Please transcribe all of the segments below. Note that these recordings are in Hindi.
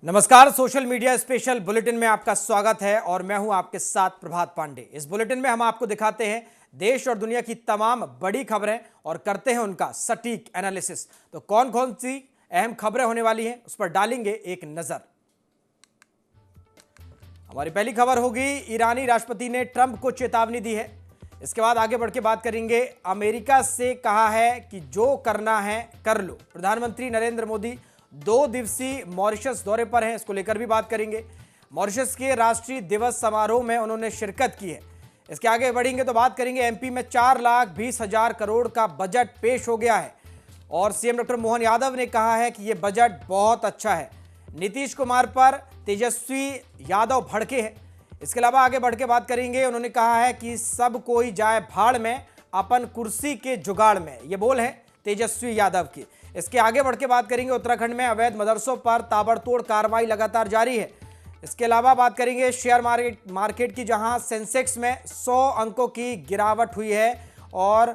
नमस्कार, सोशल मीडिया स्पेशल बुलेटिन में आपका स्वागत है और मैं हूं आपके साथ प्रभात पांडे। इस बुलेटिन में हम आपको दिखाते हैं देश और दुनिया की तमाम बड़ी खबरें और करते हैं उनका सटीक एनालिसिस। तो कौन कौन सी अहम खबरें होने वाली हैं उस पर डालेंगे एक नजर। हमारी पहली खबर होगी, ईरानी राष्ट्रपति ने ट्रंप को चेतावनी दी है। इसके बाद आगे बढ़ के बात करेंगे, अमेरिका से कहा है कि जो करना है कर लो। प्रधानमंत्री नरेंद्र मोदी 2 दिवसीय मॉरिशस दौरे पर हैं, इसको लेकर भी बात करेंगे। मॉरिशस के राष्ट्रीय दिवस समारोह में उन्होंने शिरकत की है। इसके आगे बढ़ेंगे तो बात करेंगे, एमपी में 4,20,000 करोड़ का बजट पेश हो गया है और सीएम डॉक्टर मोहन यादव ने कहा है कि यह बजट बहुत अच्छा है। नीतीश कुमार पर तेजस्वी यादव भड़के हैं। इसके अलावा आगे बढ़ के बात करेंगे, उन्होंने कहा है कि सब कोई जाए भाड़ में, अपन कुर्सी के जुगाड़ में। ये बोल है तेजस्वी यादव की। इसके आगे बढ़ के बात करेंगे, उत्तराखंड में अवैध मदरसों पर ताबड़तोड़ कार्रवाई लगातार जारी है। इसके अलावा बात करेंगे शेयर मार्केट की, जहां सेंसेक्स में 100 अंकों की गिरावट हुई है और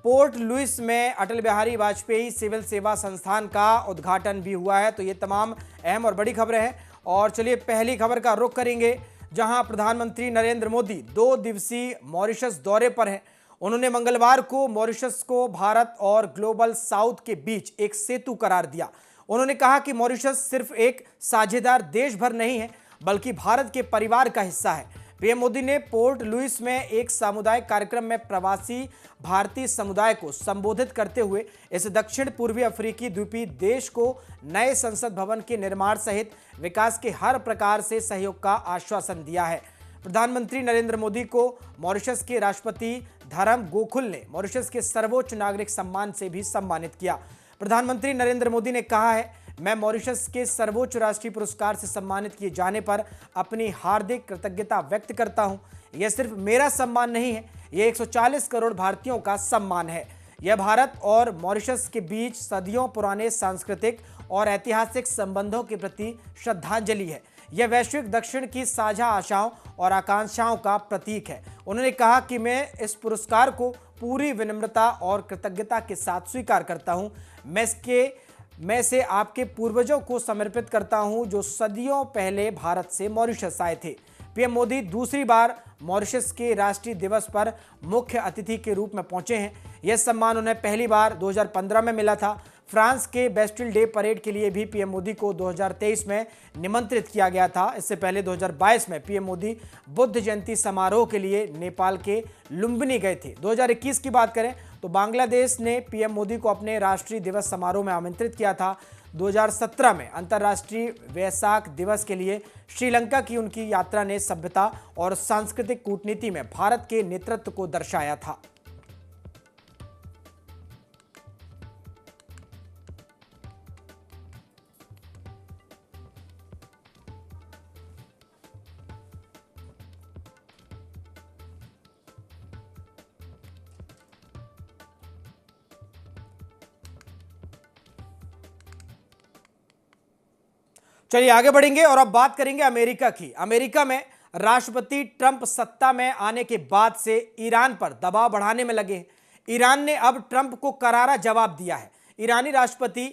पोर्ट लुइस में अटल बिहारी वाजपेयी सिविल सेवा संस्थान का उद्घाटन भी हुआ है। तो ये तमाम अहम और बड़ी खबरें हैं और चलिए पहली खबर का रुख करेंगे, जहां प्रधानमंत्री नरेंद्र मोदी 2 दिवसीय मॉरिशस दौरे पर हैं। उन्होंने मंगलवार को मॉरिशस को भारत और ग्लोबल साउथ के बीच एक सेतु करार दिया। उन्होंने कहा कि मॉरिशस सिर्फ एक साझेदार देश भर नहीं है, बल्कि भारत के परिवार का हिस्सा है। पीएम मोदी ने पोर्ट लुइस में एक सामुदायिक कार्यक्रम में प्रवासी भारतीय समुदाय को संबोधित करते हुए इस दक्षिण पूर्वी अफ्रीकी द्वीपीय देश को नए संसद भवन के निर्माण सहित विकास के हर प्रकार से सहयोग का आश्वासन दिया है। प्रधानमंत्री नरेंद्र मोदी को मॉरिशस के राष्ट्रपति धरम गोकुल ने मॉरिशस के सर्वोच्च नागरिक सम्मान से भी सम्मानित किया। प्रधानमंत्री नरेंद्र मोदी ने कहा है, मैं मॉरिशस के सर्वोच्च राष्ट्रीय पुरस्कार से सम्मानित किए जाने पर अपनी हार्दिक कृतज्ञता व्यक्त करता हूं। यह सिर्फ मेरा सम्मान नहीं है, यह 140 करोड़ भारतीयों का सम्मान है। यह भारत और मॉरिशस के बीच सदियों पुराने सांस्कृतिक और ऐतिहासिक संबंधों के प्रति श्रद्धांजलि है। यह वैश्विक दक्षिण की साझा आशाओं और आकांक्षाओं का प्रतीक है। उन्होंने कहा कि मैं इस पुरस्कार को पूरी विनम्रता और कृतज्ञता के साथ स्वीकार करता हूं। मैं इसे आपके पूर्वजों को समर्पित करता हूं, जो सदियों पहले भारत से मॉरिशस आए थे। पीएम मोदी दूसरी बार मॉरिशस के राष्ट्रीय दिवस पर मुख्य अतिथि के रूप में पहुंचे हैं। यह सम्मान उन्हें पहली बार 2015 में मिला था। फ्रांस के बेस्टिल डे परेड के लिए भी पीएम मोदी को 2023 में निमंत्रित किया गया था। इससे पहले 2022 में पीएम मोदी बुद्ध जयंती समारोह के लिए नेपाल के लुम्बिनी गए थे। 2021 की बात करें तो बांग्लादेश ने पीएम मोदी को अपने राष्ट्रीय दिवस समारोह में आमंत्रित किया था। 2017 में अंतर्राष्ट्रीय वैसाख दिवस के लिए श्रीलंका की उनकी यात्रा ने सभ्यता और सांस्कृतिक कूटनीति में भारत के नेतृत्व को दर्शाया था। चलिए आगे बढ़ेंगे और अब बात करेंगे अमेरिका की। अमेरिका में राष्ट्रपति ट्रंप सत्ता में आने के बाद से ईरान पर दबाव बढ़ाने में लगे हैं। ईरान ने अब ट्रंप को करारा जवाब दिया है। ईरानी राष्ट्रपति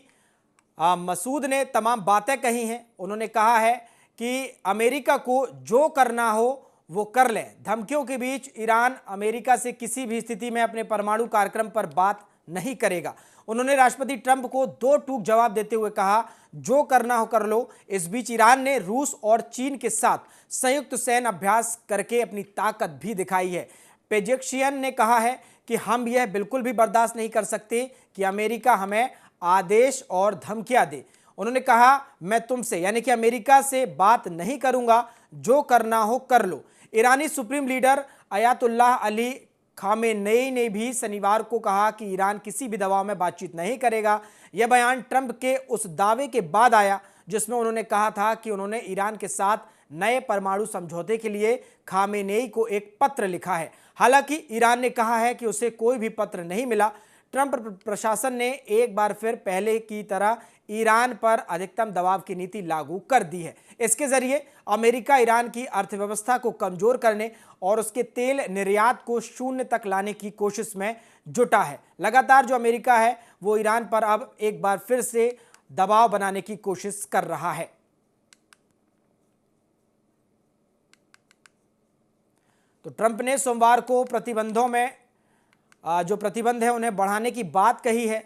मसूद ने तमाम बातें कही हैं। उन्होंने कहा है कि अमेरिका को जो करना हो वो कर ले। धमकियों के बीच ईरान अमेरिका से किसी भी स्थिति में अपने परमाणु कार्यक्रम पर बात नहीं करेगा। उन्होंने राष्ट्रपति ट्रंप को 2 टूक जवाब देते हुए कहा, जो करना हो कर लो। इस बीच ईरान ने रूस और चीन के साथ संयुक्त सैन्य अभ्यास करके अपनी ताकत भी दिखाई है। पेजेक्शियन ने कहा है कि हम यह बिल्कुल भी बर्दाश्त नहीं कर सकते कि अमेरिका हमें आदेश और धमकियां दे। उन्होंने कहा, मैं तुमसे यानी कि अमेरिका से बात नहीं करूंगा, जो करना हो कर लो। ईरानी supreme leader Ayatollah Ali Khamenei ने भी शनिवार को कहा कि ईरान किसी भी दबाव में बातचीत नहीं करेगा। यह बयान ट्रंप के उस दावे के बाद आया जिसमें उन्होंने कहा था कि उन्होंने ईरान के साथ नए परमाणु समझौते के लिए खामेनेई को एक पत्र लिखा है। हालांकि ईरान ने कहा है कि उसे कोई भी पत्र नहीं मिला। ट्रंप प्रशासन ने एक बार फिर पहले की तरह ईरान पर अधिकतम दबाव की नीति लागू कर दी है। इसके जरिए अमेरिका ईरान की अर्थव्यवस्था को कमजोर करने और उसके तेल निर्यात को शून्य तक लाने की कोशिश में जुटा है। लगातार जो अमेरिका है वो ईरान पर अब एक बार फिर से दबाव बनाने की कोशिश कर रहा है। तो ट्रंप ने सोमवार को प्रतिबंधों में जो प्रतिबंध है उन्हें बढ़ाने की बात कही है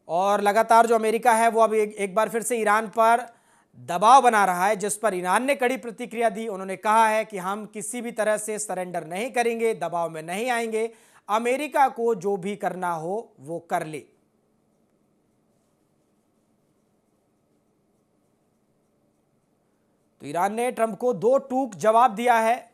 और लगातार जो अमेरिका है वो अब एक बार फिर से ईरान पर दबाव बना रहा है, जिस पर ईरान ने कड़ी प्रतिक्रिया दी। उन्होंने कहा है कि हम किसी भी तरह से सरेंडर नहीं करेंगे, दबाव में नहीं आएंगे, अमेरिका को जो भी करना हो वो कर ले। तो ईरान ने ट्रंप को दो टूक जवाब दिया है।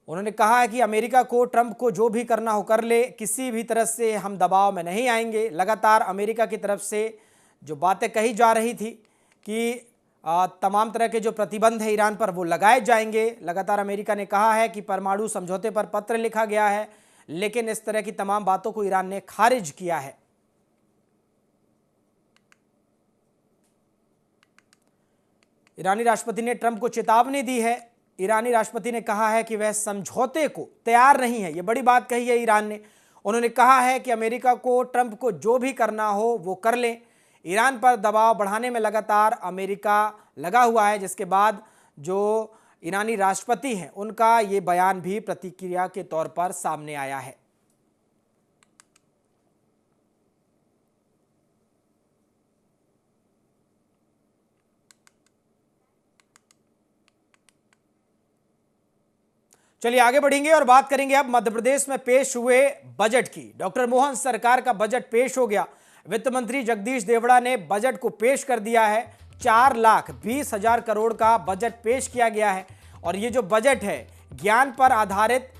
उन्होंने कहा है कि अमेरिका को ट्रंप को जो भी करना हो कर ले, किसी भी तरह से हम दबाव में नहीं आएंगे। लगातार अमेरिका की तरफ से जो बातें कही जा रही थी कि तमाम तरह के जो प्रतिबंध है ईरान पर वो लगाए जाएंगे। लगातार अमेरिका ने कहा है कि परमाणु समझौते पर पत्र लिखा गया है, लेकिन इस तरह की तमाम बातों को ईरान ने खारिज किया है। ईरानी राष्ट्रपति ने ट्रंप को चेतावनी दी है। ईरानी राष्ट्रपति ने कहा है कि वह समझौते को तैयार नहीं है। यह बड़ी बात कही है ईरान ने। उन्होंने कहा है कि अमेरिका को ट्रंप को जो भी करना हो वो कर ले। ईरान पर दबाव बढ़ाने में लगातार अमेरिका लगा हुआ है, जिसके बाद जो ईरानी राष्ट्रपति हैं उनका ये बयान भी प्रतिक्रिया के तौर पर सामने आया है। चलिए आगे बढ़ेंगे और बात करेंगे अब मध्य प्रदेश में पेश हुए बजट की। डॉक्टर मोहन सरकार का बजट पेश हो गया। वित्त मंत्री जगदीश देवड़ा ने बजट को पेश कर दिया है। 4,20,000 करोड़ का बजट पेश किया गया है और ये जो बजट है ज्ञान पर आधारित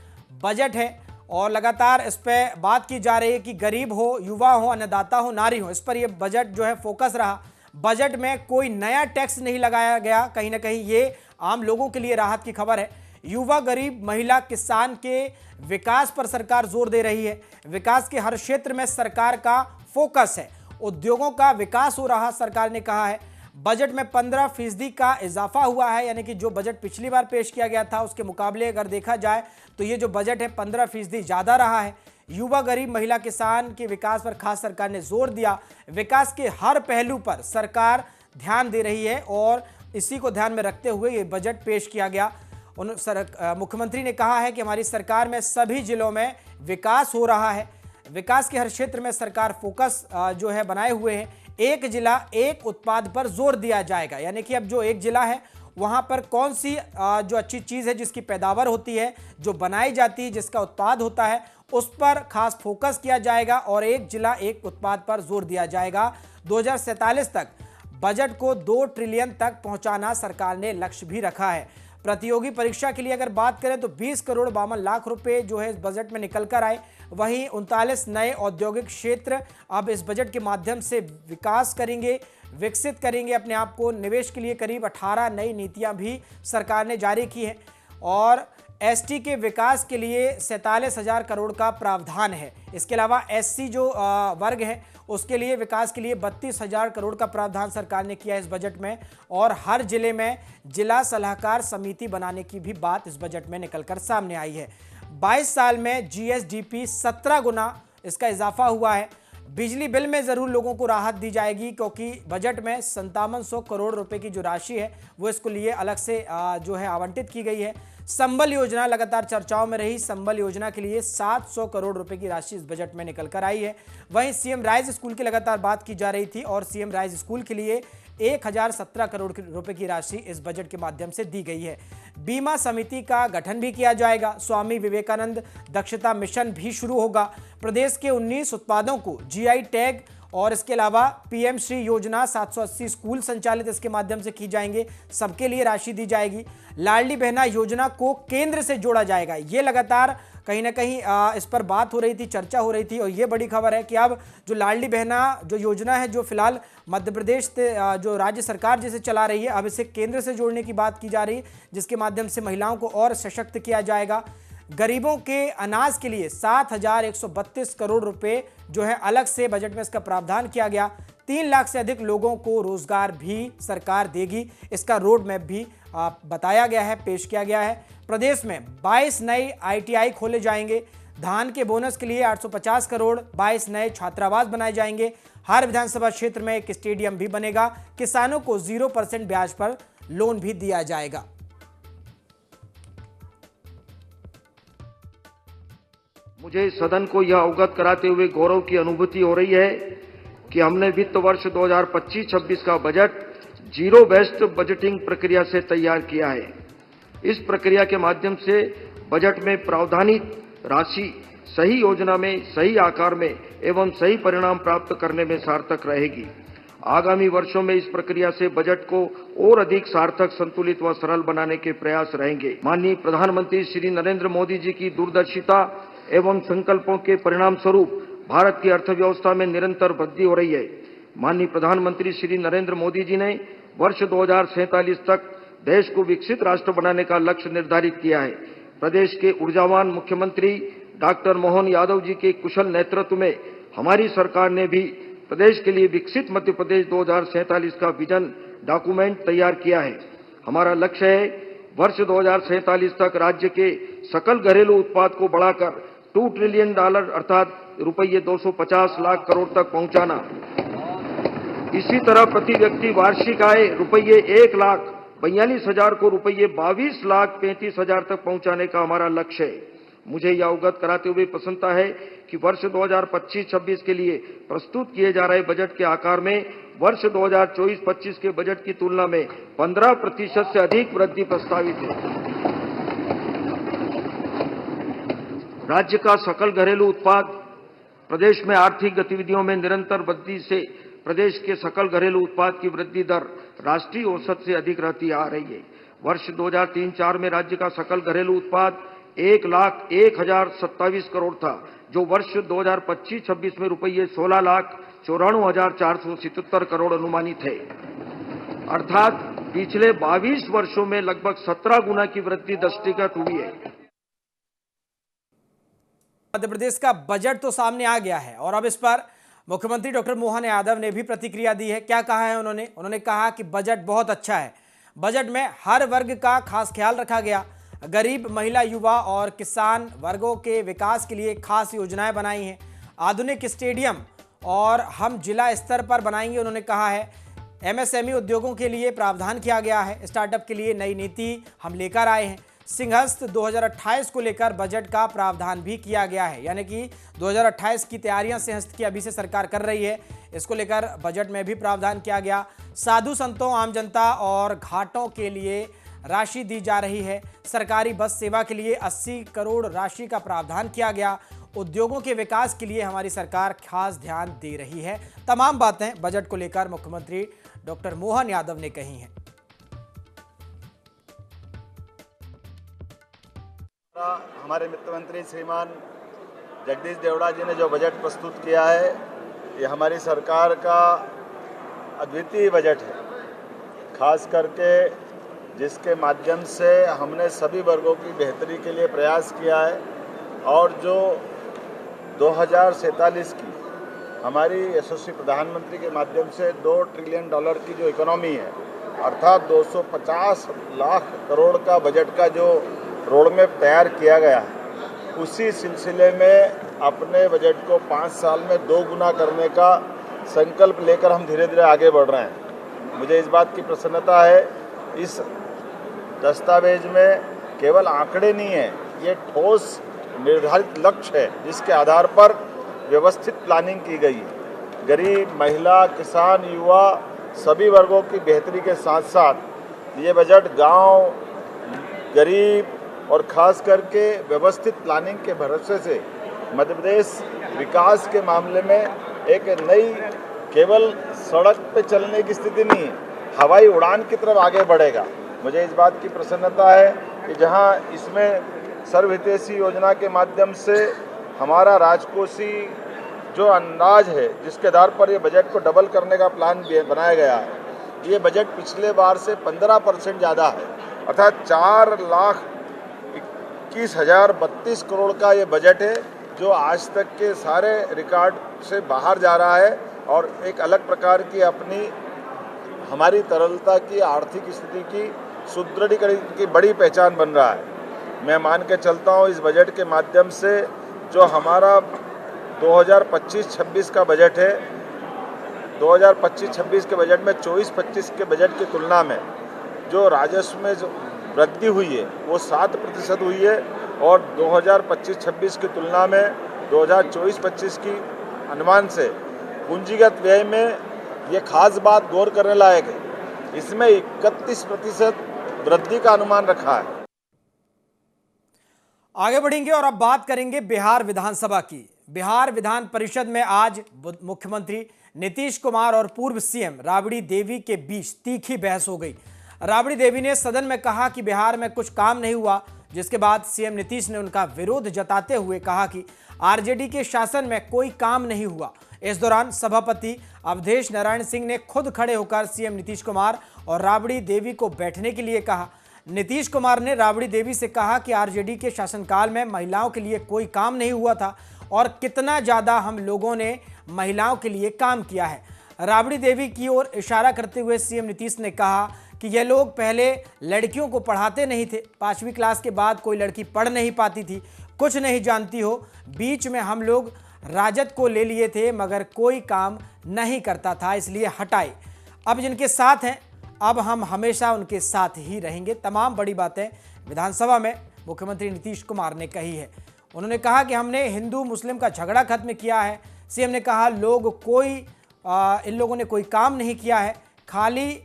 बजट है और लगातार इस पर बात की जा रही है कि गरीब हो, युवा हो, अन्नदाता हो, नारी हो, इस पर यह बजट जो है फोकस रहा। बजट में कोई नया टैक्स नहीं लगाया गया। कहीं ना कहीं ये आम लोगों के लिए राहत की खबर है। युवा, गरीब, महिला, किसान के विकास पर सरकार जोर दे रही है। विकास के हर क्षेत्र में सरकार का फोकस है। उद्योगों का विकास हो रहा, सरकार ने कहा है। बजट में 15% का इजाफा हुआ है, यानी कि जो बजट पिछली बार पेश किया गया था उसके मुकाबले अगर देखा जाए तो ये जो बजट है 15% ज़्यादा रहा है। युवा, गरीब, महिला, किसान के विकास पर खास सरकार ने जोर दिया। विकास के हर पहलू पर सरकार ध्यान दे रही है और इसी को ध्यान में रखते हुए ये बजट पेश किया गया। मुख्यमंत्री ने कहा है कि हमारी सरकार में सभी जिलों में विकास हो रहा है। विकास के हर क्षेत्र में सरकार फोकस जो है बनाए हुए है। एक जिला एक उत्पाद पर जोर दिया जाएगा, यानी कि अब जो एक जिला है वहां पर कौन सी जो अच्छी चीज़ है जिसकी पैदावार होती है, जो बनाई जाती है, जिसका उत्पाद होता है, उस पर खास फोकस किया जाएगा और एक जिला एक उत्पाद पर जोर दिया जाएगा। 2047 तक बजट को 2 ट्रिलियन तक पहुंचाना सरकार ने लक्ष्य भी रखा है। प्रतियोगी परीक्षा के लिए अगर बात करें तो 20 करोड़ 52 लाख रुपए जो है इस बजट में निकल कर आए। वहीं 39 नए औद्योगिक क्षेत्र अब इस बजट के माध्यम से विकास करेंगे, विकसित करेंगे अपने आप को। निवेश के लिए करीब 18 नई नीतियां भी सरकार ने जारी की हैं और एसटी के विकास के लिए 47,000 करोड़ का प्रावधान है। इसके अलावा एससी जो वर्ग है उसके लिए विकास के लिए 32,000 करोड़ का प्रावधान सरकार ने किया इस बजट में और हर जिले में जिला सलाहकार समिति बनाने की भी बात इस बजट में निकलकर सामने आई है। 22 साल में जीएसडीपी 17 गुना इसका इजाफा हुआ है। बिजली बिल में ज़रूर लोगों को राहत दी जाएगी क्योंकि बजट में 5700 करोड़ रुपए की जो राशि है वो इसको लिए अलग से जो है आवंटित की गई है। संबल योजना लगातार चर्चाओं में रही। संबल योजना के लिए 700 करोड़ रुपए की राशि इस बजट में निकल कर आई है। वहीं सीएम राइज स्कूल की लगातार बात की जा रही थी और सीएम राइज स्कूल के लिए 1017 करोड़ रुपए की राशि इस बजट के माध्यम से दी गई है। बीमा समिति का गठन भी किया जाएगा। स्वामी विवेकानंद दक्षता मिशन भी शुरू होगा। प्रदेश के 19 उत्पादों को जीआई टैग और इसके अलावा पीएम श्री योजना 780 स्कूल संचालित इसके माध्यम से की जाएंगे। सबके लिए राशि दी जाएगी। लाडली बहना योजना को केंद्र से जोड़ा जाएगा। ये लगातार कहीं ना कहीं इस पर बात हो रही थी, चर्चा हो रही थी और ये बड़ी खबर है कि अब जो लाडली बहना जो योजना है जो फिलहाल मध्य प्रदेश से जो राज्य सरकार जिसे चला रही है, अब इसे केंद्र से जोड़ने की बात की जा रही है, जिसके माध्यम से महिलाओं को और सशक्त किया जाएगा। गरीबों के अनाज के लिए 7,132 करोड़ रुपए जो है अलग से बजट में इसका प्रावधान किया गया। 3 लाख से अधिक लोगों को रोजगार भी सरकार देगी। इसका रोड मैप भी बताया गया है, पेश किया गया है। प्रदेश में 22 नए आईटीआई खोले जाएंगे। धान के बोनस के लिए 850 करोड़, 22 नए छात्रावास बनाए जाएंगे। हर विधानसभा क्षेत्र में एक स्टेडियम भी बनेगा। किसानों को 0% ब्याज पर लोन भी दिया जाएगा। मुझे सदन को यह अवगत कराते हुए गौरव की अनुभूति हो रही है कि हमने वित्त वर्ष 2025-26 का बजट जीरो बेस्ड बजटिंग प्रक्रिया से तैयार किया है। इस प्रक्रिया के माध्यम से बजट में प्रावधानित राशि सही योजना में, सही आकार में एवं सही परिणाम प्राप्त करने में सार्थक रहेगी। आगामी वर्षों में इस प्रक्रिया से बजट को और अधिक सार्थक, संतुलित व सरल बनाने के प्रयास रहेंगे। माननीय प्रधानमंत्री श्री नरेंद्र मोदी जी की दूरदर्शिता एवं संकल्पों के परिणाम स्वरूप भारत की अर्थव्यवस्था में निरंतर वृद्धि हो रही है। माननीय प्रधानमंत्री श्री नरेंद्र मोदी जी ने वर्ष 2047 तक देश को विकसित राष्ट्र बनाने का लक्ष्य निर्धारित किया है। प्रदेश के ऊर्जावान मुख्यमंत्री डॉक्टर मोहन यादव जी के कुशल नेतृत्व में हमारी सरकार ने भी प्रदेश के लिए विकसित मध्य प्रदेश 2047 का विजन डॉक्यूमेंट तैयार किया है। हमारा लक्ष्य है वर्ष 2047 तक राज्य के सकल घरेलू उत्पाद को बढ़ाकर $2 ट्रिलियन अर्थात रुपये 250 लाख करोड़ तक पहुंचाना। इसी तरह प्रति व्यक्ति वार्षिक आय रुपये 1,42,000 को रुपये 22,35,000 तक पहुंचाने का हमारा लक्ष्य है। मुझे यह अवगत कराते हुए प्रसन्नता है कि वर्ष 2025-26 के लिए प्रस्तुत किए जा रहे बजट के आकार में वर्ष 2024-25 के बजट की तुलना में 15% से अधिक वृद्धि प्रस्तावित है। राज्य का सकल घरेलू उत्पाद प्रदेश में आर्थिक गतिविधियों में निरंतर वृद्धि से प्रदेश के सकल घरेलू उत्पाद की वृद्धि दर राष्ट्रीय औसत से अधिक रहती आ रही है। वर्ष 2003-04 में राज्य का सकल घरेलू उत्पाद 1,01,027 करोड़ था, जो वर्ष 2025-26 में रुपये 16,94,477 करोड़ अनुमानित है। अर्थात पिछले 22 वर्षों में लगभग 17 गुना की वृद्धि दृष्टिगत हुई है। मध्य प्रदेश का बजट तो सामने आ गया है और अब इस पर मुख्यमंत्री डॉक्टर मोहन यादव ने भी प्रतिक्रिया दी है। क्या कहा है उन्होंने कहा कि बजट बहुत अच्छा है। बजट में हर वर्ग का खास ख्याल रखा गया। गरीब, महिला, युवा और किसान वर्गों के विकास के लिए खास योजनाएं बनाई हैं। आधुनिक स्टेडियम और हम जिला स्तर पर बनाएंगे, उन्होंने कहा है। एमएसएमई उद्योगों के लिए प्रावधान किया गया है। स्टार्टअप के लिए नई नीति हम लेकर आए हैं। सिंहस्थ 2028 को लेकर बजट का प्रावधान भी किया गया है, यानी कि 2028 की तैयारियां सिंहस्थ की अभी से सरकार कर रही है। इसको लेकर बजट में भी प्रावधान किया गया। साधु संतों, आम जनता और घाटों के लिए राशि दी जा रही है। सरकारी बस सेवा के लिए 80 करोड़ राशि का प्रावधान किया गया। उद्योगों के विकास के लिए हमारी सरकार खास ध्यान दे रही है। तमाम बातें बजट को लेकर मुख्यमंत्री डॉक्टर मोहन यादव ने कही हैं। हमारे मित्र मंत्री श्रीमान जगदीश देवड़ा जी ने जो बजट प्रस्तुत किया है, ये हमारी सरकार का अद्वितीय बजट है। खास करके जिसके माध्यम से हमने सभी वर्गों की बेहतरी के लिए प्रयास किया है और जो 2047 की हमारी यशस्वी प्रधानमंत्री के माध्यम से $2 ट्रिलियन की जो इकोनॉमी है, अर्थात 250 लाख करोड़ का बजट का जो रोडमैप तैयार किया गया है, उसी सिलसिले में अपने बजट को 5 साल में 2 गुना करने का संकल्प लेकर हम धीरे धीरे आगे बढ़ रहे हैं। मुझे इस बात की प्रसन्नता है, इस दस्तावेज में केवल आंकड़े नहीं है, ये ठोस निर्धारित लक्ष्य है जिसके आधार पर व्यवस्थित प्लानिंग की गई है। गरीब, महिला, किसान, युवा सभी वर्गों की बेहतरी के साथ साथ ये बजट गांव, गरीब और खास करके व्यवस्थित प्लानिंग के भरोसे से मध्य प्रदेश विकास के मामले में एक नई, केवल सड़क पे चलने की स्थिति नहीं, हवाई उड़ान की तरफ आगे बढ़ेगा। मुझे इस बात की प्रसन्नता है कि जहां इसमें सर्वहितैषी योजना के माध्यम से हमारा राजकोषी जो अंदाज है, जिसके आधार पर ये बजट को डबल करने का प्लान बनाया गया है, ये बजट पिछले बार से 15% ज़्यादा है। अर्थात 4,21,032 करोड़ का ये बजट है, जो आज तक के सारे रिकॉर्ड से बाहर जा रहा है और एक अलग प्रकार की अपनी हमारी तरलता की, आर्थिक स्थिति की सुदृढ़ीकरण की बड़ी पहचान बन रहा है। मैं मान के चलता हूँ इस बजट के माध्यम से जो हमारा 2025-26 का बजट है, 2025-26 के बजट में 24-25 के बजट की तुलना में जो राजस्व में जो वृद्धि हुई है वो 7% हुई है और 2025-26 की तुलना में 2024-25 की अनुमान से पूंजीगत व्यय में ये खास बात गौर करने लायक है, इसमें 31% वृद्धि का अनुमान रखा है। आगे बढ़ेंगे और अब बात करेंगे बिहार विधानसभा की। बिहार विधान परिषद में आज मुख्यमंत्री नीतीश कुमार और पूर्व सीएम राबड़ी देवी के बीच तीखी बहस हो गई। राबड़ी देवी ने सदन में कहा कि बिहार में कुछ काम नहीं हुआ, जिसके बाद सीएम नीतीश ने उनका विरोध जताते हुए कहा कि आरजेडी के शासन में कोई काम नहीं हुआ। इस दौरान सभापति अवधेश नारायण सिंह ने खुद खड़े होकर सीएम नीतीश कुमार और राबड़ी देवी को बैठने के लिए कहा। नीतीश कुमार ने राबड़ी देवी से कहा कि आरजेडी के शासनकाल में महिलाओं के लिए कोई काम नहीं हुआ था और कितना ज़्यादा हम लोगों ने महिलाओं के लिए काम किया है। राबड़ी देवी की ओर इशारा करते हुए सीएम नीतीश ने कहा कि ये लोग पहले लड़कियों को पढ़ाते नहीं थे, 5वीं क्लास के बाद कोई लड़की पढ़ नहीं पाती थी, कुछ नहीं जानती हो। बीच में हम लोग राजद को ले लिए थे मगर कोई काम नहीं करता था, इसलिए हटाए। अब जिनके साथ हैं अब हम हमेशा उनके साथ ही रहेंगे। तमाम बड़ी बातें विधानसभा में मुख्यमंत्री नीतीश कुमार ने कही है। उन्होंने कहा कि हमने हिंदू मुस्लिम का झगड़ा खत्म किया है। सीएम ने कहा इन लोगों ने कोई काम नहीं किया है, खाली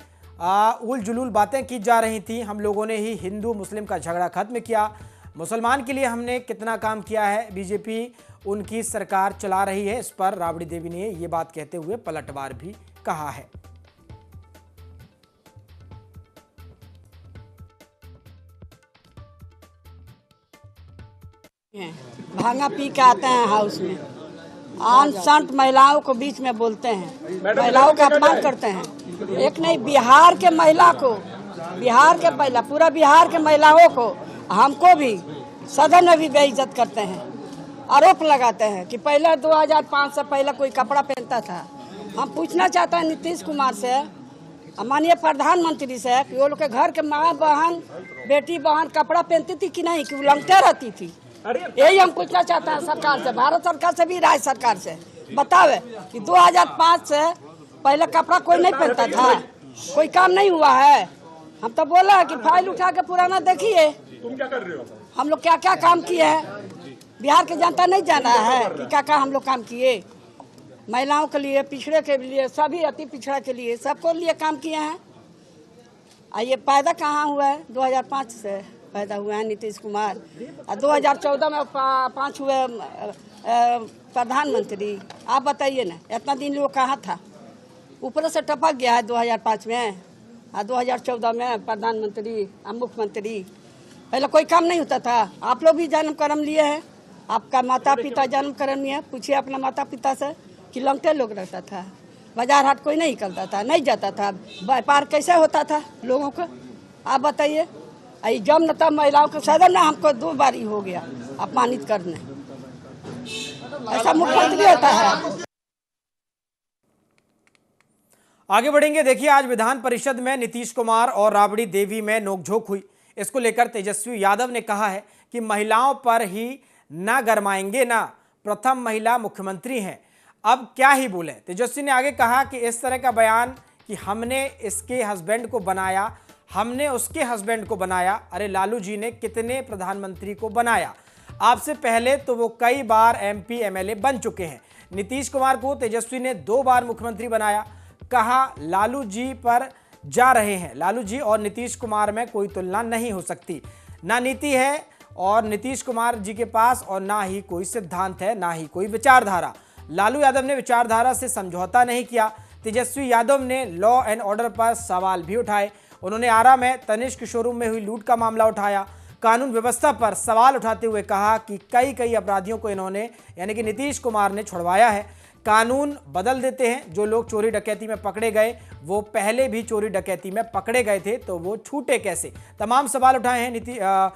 उल जुलूल बातें की जा रही थी। हम लोगों ने ही हिंदू मुस्लिम का झगड़ा खत्म किया। मुसलमान के लिए हमने कितना काम किया है, बीजेपी उनकी सरकार चला रही है। इस पर राबड़ी देवी ने ये बात कहते हुए पलटवार भी कहा है। भांगा पी के आते हैं हाउस में, आन संत महिलाओं को बीच में बोलते हैं, महिलाओं का अपमान करते हैं। एक नहीं, बिहार के महिला को, बिहार के महिला, पूरा बिहार के महिलाओं को, हमको भी सदन में भी बेइज्जत करते हैं। आरोप लगाते हैं कि पहले 2005 से पहले कोई कपड़ा पहनता था। हम पूछना चाहते हैं नीतीश कुमार से, माननीय प्रधानमंत्री से, कि वो लोग के घर के माँ बहन, बेटी बहन कपड़ा पहनती थी कि नहीं, कि उलंगते रहती थी। यही हम पूछना चाहते हैं सरकार से, भारत सरकार से भी, राज्य सरकार से। बतावे कि 2005 से पहले कपड़ा कोई नहीं पहनता था, कोई काम नहीं हुआ है। हम तो बोला कि फाइल उठा के पुराना देखिए, तुम क्या कर रहे हो, हम लोग क्या क्या काम किए हैं। बिहार के जनता नहीं जाना है कि क्या क्या हम लोग काम किए। महिलाओं के लिए, पिछड़े के लिए, सभी अति पिछड़ा के लिए, सबको लिए काम किए हैं। ये पैदा कहाँ हुआ है? 2005 से पैदा हुए हैं नीतीश कुमार। 2014 में 5 हुए प्रधानमंत्री। आप बताइए ना, इतना दिन लोग कहाँ था? ऊपर से टपक गया है 2005 में, 2014 में प्रधानमंत्री, मुख्यमंत्री। पहले कोई काम नहीं होता था। आप लोग भी जन्म कर्म लिए हैं, आपका माता पिता जन्म कर्म लिए। पूछिए अपना माता पिता से कि लंगटे लोग रहता था, बाजार हाट कोई नहीं निकलता था, नहीं जाता था, व्यापार कैसे होता था लोगों को? आप बताइए। जब न तब महिलाओं के सदन में हमको 2 बार ही हो गया अपमानित करने। ऐसा मुख्यमंत्री होता है? आगे बढ़ेंगे। देखिए, आज विधान परिषद में नीतीश कुमार और राबड़ी देवी में नोकझोंक हुई। इसको लेकर तेजस्वी यादव ने कहा है कि महिलाओं पर ही ना गरमाएंगे ना, प्रथम महिला मुख्यमंत्री हैं, अब क्या ही बोले। तेजस्वी ने आगे कहा कि इस तरह का बयान कि हमने इसके हस्बैंड को बनाया, हमने उसके हस्बैंड को बनाया। अरे लालू जी ने कितने प्रधानमंत्री को बनाया? आपसे पहले तो वो कई बार MP MLA बन चुके हैं। नीतीश कुमार को तेजस्वी ने 2 बार मुख्यमंत्री बनाया। कहा लालू जी पर जा रहे हैं। लालू जी और नीतीश कुमार में कोई तुलना नहीं हो सकती। ना नीति है और नीतीश कुमार जी के पास, और ना ही कोई सिद्धांत है, ना ही कोई विचारधारा। लालू यादव ने विचारधारा से समझौता नहीं किया। तेजस्वी यादव ने लॉ एंड ऑर्डर पर सवाल भी उठाए। उन्होंने आरा में तनिष्क शोरूम में हुई लूट का मामला उठाया। कानून व्यवस्था पर सवाल उठाते हुए कहा कि कई अपराधियों को इन्होंने, यानी कि नीतीश कुमार ने, छुड़वाया है। कानून बदल देते हैं। जो लोग चोरी डकैती में पकड़े गए वो पहले भी चोरी डकैती में पकड़े गए थे, तो वो छूटे कैसे? तमाम सवाल उठाए हैं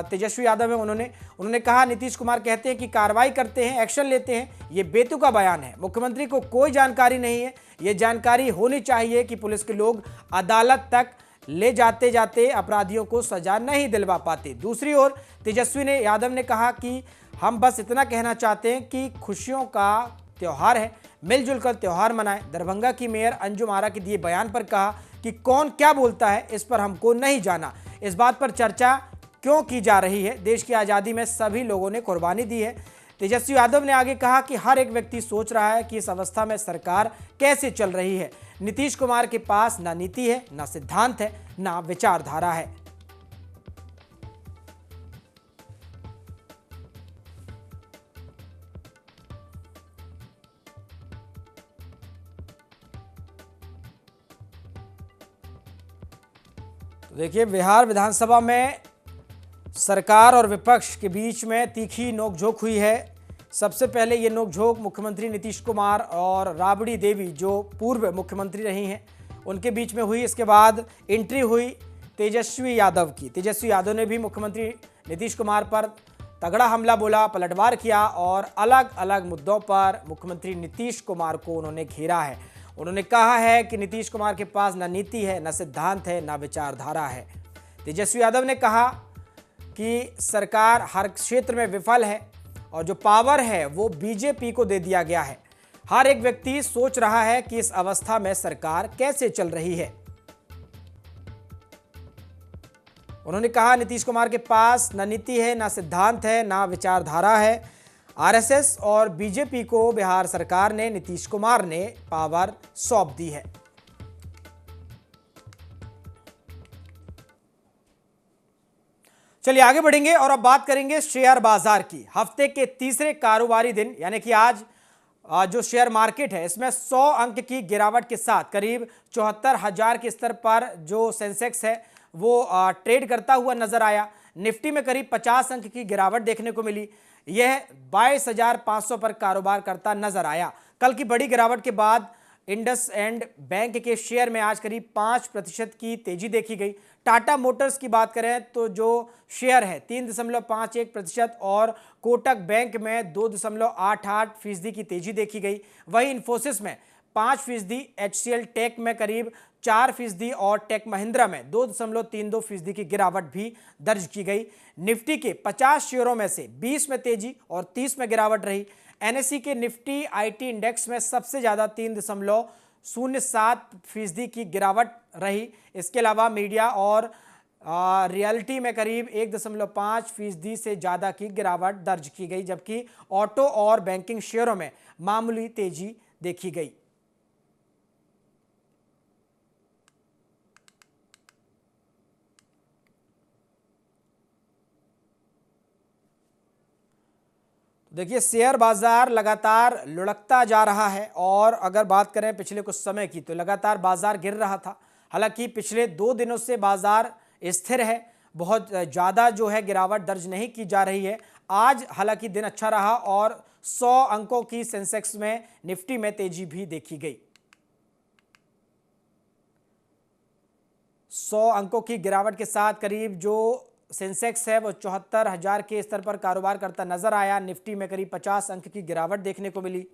तेजस्वी यादव है। उन्होंने कहा नीतीश कुमार कहते हैं कि कार्रवाई करते हैं, एक्शन लेते हैं, ये बेतुका बयान है। मुख्यमंत्री को कोई जानकारी नहीं है। ये जानकारी होनी चाहिए कि पुलिस के लोग अदालत तक ले जाते जाते अपराधियों को सजा नहीं दिलवा पाते। दूसरी ओर तेजस्वी यादव ने कहा कि हम बस इतना कहना चाहते हैं कि खुशियों का त्यौहार है, मिलजुल कर त्यौहार मनाएं। दरभंगा की मेयर अंजुम आरा के दिए बयान पर कहा कि कौन क्या बोलता है इस पर हमको नहीं जाना, इस बात पर चर्चा क्यों की जा रही है। देश की आज़ादी में सभी लोगों ने कुर्बानी दी है। तेजस्वी यादव ने आगे कहा कि हर एक व्यक्ति सोच रहा है कि इस अवस्था में सरकार कैसे चल रही है। नीतीश कुमार के पास ना नीति है, ना सिद्धांत है, ना विचारधारा है। तो देखिए, बिहार विधानसभा में सरकार और विपक्ष के बीच में तीखी नोकझोंक हुई है। सबसे पहले ये नोकझोंक मुख्यमंत्री नीतीश कुमार और राबड़ी देवी जो पूर्व मुख्यमंत्री रही हैं उनके बीच में हुई। इसके बाद एंट्री हुई तेजस्वी यादव की। तेजस्वी यादव ने भी मुख्यमंत्री नीतीश कुमार पर तगड़ा हमला बोला, पलटवार किया और अलग अलग मुद्दों पर मुख्यमंत्री नीतीश कुमार को उन्होंने घेरा है। उन्होंने कहा है कि नीतीश कुमार के पास न नीति है, न सिद्धांत है, न विचारधारा है। तेजस्वी यादव ने कहा कि सरकार हर क्षेत्र में विफल है और जो पावर है वो बीजेपी को दे दिया गया है। हर एक व्यक्ति सोच रहा है कि इस अवस्था में सरकार कैसे चल रही है। उन्होंने कहा नीतीश कुमार के पास न नीति है, न सिद्धांत है, न विचारधारा है। आरएसएस और बीजेपी को बिहार सरकार ने, नीतीश कुमार ने पावर सौंप दी है। चलिए आगे बढ़ेंगे और अब बात करेंगे शेयर बाजार की। हफ्ते के तीसरे कारोबारी दिन यानी कि आज जो शेयर मार्केट है इसमें 100 अंक की गिरावट के साथ करीब 74,000 के स्तर पर जो सेंसेक्स है वो ट्रेड करता हुआ नजर आया। निफ्टी में करीब 50 अंक की गिरावट देखने को मिली। यह 22,500 पर कारोबार करता नजर आया। कल की बड़ी गिरावट के बाद इंडसइंड बैंक के शेयर में आज करीब 5% की तेजी देखी गई। टाटा मोटर्स की बात करें तो जो शेयर है 3.51% और कोटक बैंक में 2.88% की तेजी देखी गई। वहीं इन्फोसिस में 5%, HCL टेक में करीब 4% और टेक महिंद्रा में 2.32% की गिरावट भी दर्ज की गई। निफ्टी के 50 शेयरों में से 20 में तेजी और 30 में गिरावट रही। NSE के निफ्टी IT इंडेक्स में सबसे ज़्यादा 3.07% की गिरावट रही। इसके अलावा मीडिया और रियल्टी में करीब 1.5% से ज़्यादा की गिरावट दर्ज की गई, जबकि ऑटो और बैंकिंग शेयरों में मामूली तेजी देखी गई। देखिए, शेयर बाजार लगातार लुढ़कता जा रहा है और अगर बात करें पिछले कुछ समय की तो लगातार बाजार गिर रहा था। हालांकि पिछले 2 दिनों से बाजार स्थिर है, बहुत ज़्यादा जो है गिरावट दर्ज नहीं की जा रही है। आज हालांकि दिन अच्छा रहा और 100 अंकों की सेंसेक्स में, निफ्टी में तेजी भी देखी गई। 100 अंकों की गिरावट के साथ करीब जो सेंसेक्स है वो 74,000 के स्तर पर कारोबार करता नजर आया। निफ्टी में करीब 50 अंक की गिरावट देखने को मिली।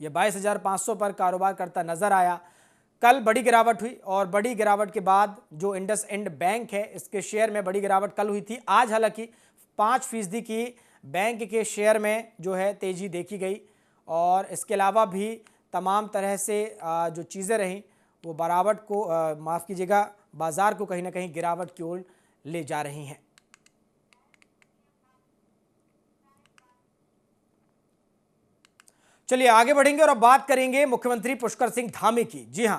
यह 22,500 पर कारोबार करता नजर आया। कल बड़ी गिरावट हुई और बड़ी गिरावट के बाद जो इंडसइंड बैंक है इसके शेयर में बड़ी गिरावट कल हुई थी। आज हालांकि 5% की बैंक के शेयर में जो है तेजी देखी गई और इसके अलावा भी तमाम तरह से जो चीज़ें रहीं वो गिरावट को माफ़ कीजिएगा, बाजार को कहीं ना कहीं गिरावट की ओर ले जा रही हैं। चलिए आगे बढ़ेंगे और अब बात करेंगे मुख्यमंत्री पुष्कर सिंह धामी की। जी हां,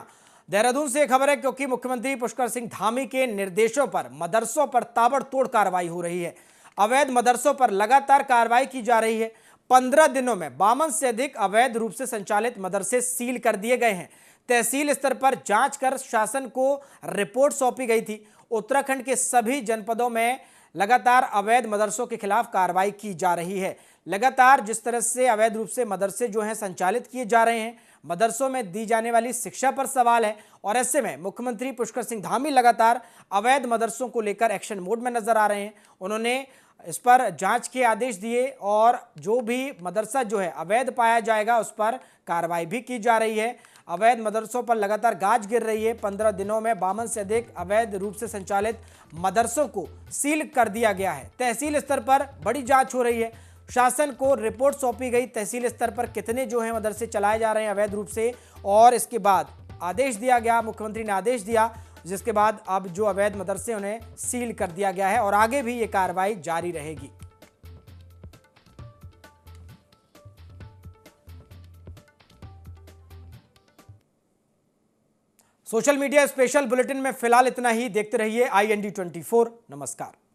देहरादून से खबर है क्योंकि मुख्यमंत्री पुष्कर सिंह धामी के निर्देशों पर मदरसों पर ताबड़तोड़ कार्रवाई हो रही है। अवैध मदरसों पर लगातार कार्रवाई की जा रही है। 15 दिनों में 52 से अधिक अवैध रूप से संचालित मदरसे सील कर दिए गए हैं। तहसील स्तर पर जांच कर शासन को रिपोर्ट सौंपी गई थी। उत्तराखंड के सभी जनपदों में लगातार अवैध मदरसों के खिलाफ कार्रवाई की जा रही है। लगातार जिस तरह से अवैध रूप से मदरसे जो हैं संचालित किए जा रहे हैं, मदरसों में दी जाने वाली शिक्षा पर सवाल है और ऐसे में मुख्यमंत्री पुष्कर सिंह धामी लगातार अवैध मदरसों को लेकर एक्शन मोड में नजर आ रहे हैं। उन्होंने इस पर जांच के आदेश दिए और जो भी मदरसा जो है अवैध पाया जाएगा उस पर कार्रवाई भी की जा रही है। अवैध मदरसों पर लगातार गाज गिर रही है। 15 दिनों में 52 से अधिक अवैध रूप से संचालित मदरसों को सील कर दिया गया है। तहसील स्तर पर बड़ी जांच हो रही है। शासन को रिपोर्ट सौंपी गई। तहसील स्तर पर कितने जो हैं मदरसे चलाए जा रहे हैं अवैध रूप से, और इसके बाद आदेश दिया गया, मुख्यमंत्री ने आदेश दिया, जिसके बाद अब जो अवैध मदरसे उन्हें सील कर दिया गया है और आगे भी ये कार्रवाई जारी रहेगी। सोशल मीडिया स्पेशल बुलेटिन में फिलहाल इतना ही। देखते रहिए IND 24। नमस्कार।